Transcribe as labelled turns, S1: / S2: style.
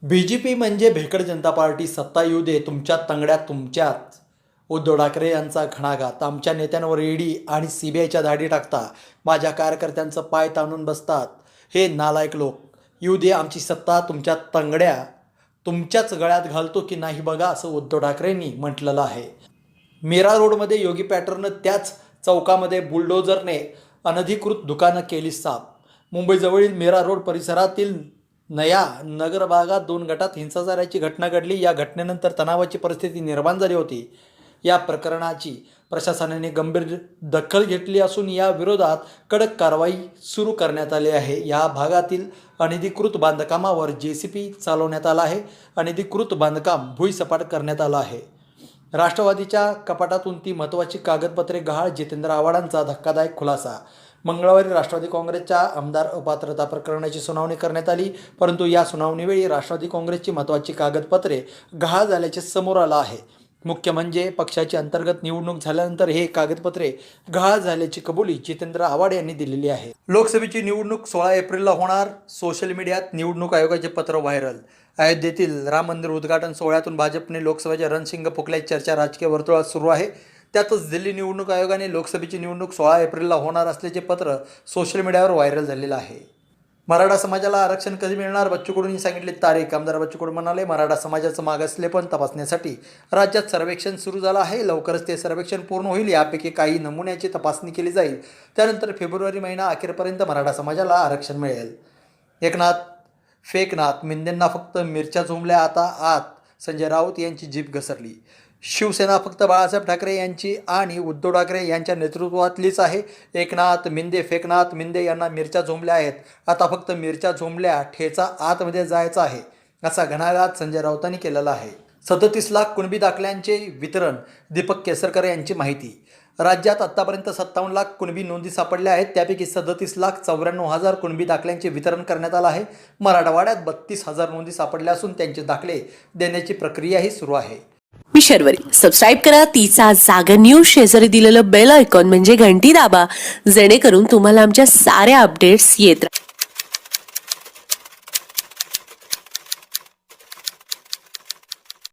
S1: BJP म्हणजे भेकड जनता party सत्ता येऊ दे तुमच्या तंगड्यात तुमच्यात. उद्धव ठाकरे यांचा घणाघात. आमच्या नेत्यांवर ईडी आणि सीबीआयच्या धाडी टाकता, माझ्या कार्यकर्त्यांचं पाय ताणून बसतात. हे नालायक लोक. येऊ दे आमची सत्ता तुमच्या तंगड्या तुमच्याच गळ्यात घालतो की नाही बघा, असं उद्धव ठाकरेंनी म्हटलेलं आहे. मीरा रोडमध्ये योगी पॅटर्न, त्याच चौकामध्ये बुलडोझरने अनधिकृत दुकानं केली साफ. मुंबईजवळील मीरा रोड परिसरातील नया नगर भागात 2 गटात हिंसाचाराची घटना घडली. या घटनेनंतर तणावाची परिस्थिती निर्माण झाली होती. या प्रकरणाची प्रशासनाने गंभीर दखल घेतली असून या विरोधात कडक कारवाई सुरू करण्यात आली आहे. या भागातील अनधिकृत बांधकामावर JCB चालवण्यात आला आहे. अनधिकृत बांधकाम भुईसपाट करण्यात आलं आहे. राष्ट्रवादीच्या कपाटातून ती महत्त्वाची कागदपत्रे गहाळ. जितेंद्र आव्हाडांचा धक्कादायक खुलासा. मंगळवारी राष्ट्रवादी काँग्रेसच्या आमदार अपात्रता प्रकरणाची सुनावणी करण्यात आली, परंतु या सुनावणीवेळी राष्ट्रवादी काँग्रेसची महत्त्वाची कागदपत्रे गहाळ झाल्याचे समोर आलं आहे. मुख्य म्हणजे पक्षाची अंतर्गत निवडणूक झाल्यानंतर हे कागदपत्रे गहाळ झाल्याची कबुली जितेंद्र आव्हाड यांनी दिलेली आहे. लोकसभेची निवडणूक 16 एप्रिलला होणार. सोशल मीडियात निवडणूक आयोगाचे पत्र व्हायरल. अयोध्येतील राम मंदिर उद्घाटन सोहळ्यातून भाजपने लोकसभेचे रणशिंग फुंकल्याची चर्चा राजकीय वर्तुळात सुरू आहे. त्यातच दिल्ली निवडणूक आयोगाने लोकसभेची निवडणूक 16 एप्रिलला होणार असल्याचे पत्र सोशल मीडियावर व्हायरल झालेलं आहे. मराठा समाजाला आरक्षण कधी मिळणार? बच्चू कडूंनी सांगितली तारीख. आमदार बच्चू कडू म्हणाले, मराठा समाजाचं मागासलेपण तपासण्यासाठी राज्यात सर्वेक्षण सुरू झालं आहे. लवकरच ते सर्वेक्षण पूर्ण होईल. यापैकी काही नमुन्याची तपासणी केली जाईल. त्यानंतर फेब्रुवारी महिना अखेरपर्यंत मराठा समाजाला आरक्षण मिळेल. फेकनाथ मिंदेंना फक्त मिरच्या झोंबल्या. आता आत. संजय राऊत यांची जीभ घसरली. शिवसेना फक्त बाळासाहेब ठाकरे यांची आणि उद्धव ठाकरे यांच्या नेतृत्वातलीच आहे. फेकनाथ मिंदे यांना मिरच्या झोंबल्या आहेत. आता फक्त मिरच्या झोंबल्या, ठेचा आतमध्ये जायचा आहे, असा घणाघात संजय राऊतांनी केलेला आहे. 37 लाख कुणबी दाखल्यांचे वितरण. दीपक केसरकर यांची माहिती. राज्यात आत्तापर्यंत 57 लाख कुणबी नोंदी सापडल्या आहेत. त्यापैकी 37,94,000 कुणबी दाखल्यांचे वितरण करण्यात आलं आहे. मराठवाड्यात 32,000 नोंदी सापडल्या असून त्यांचे दाखले देण्याची प्रक्रियाही सुरू आहे.
S2: मी शर्वरी. सबस्क्राईब करा तिचा जागर न्यूज. शेजारी दिलेलं बेल आयकॉन म्हणजे घंटी दाबा, जेणेकरून तुम्हाला आमच्या साऱ्या अपडेट्स येत राहतील.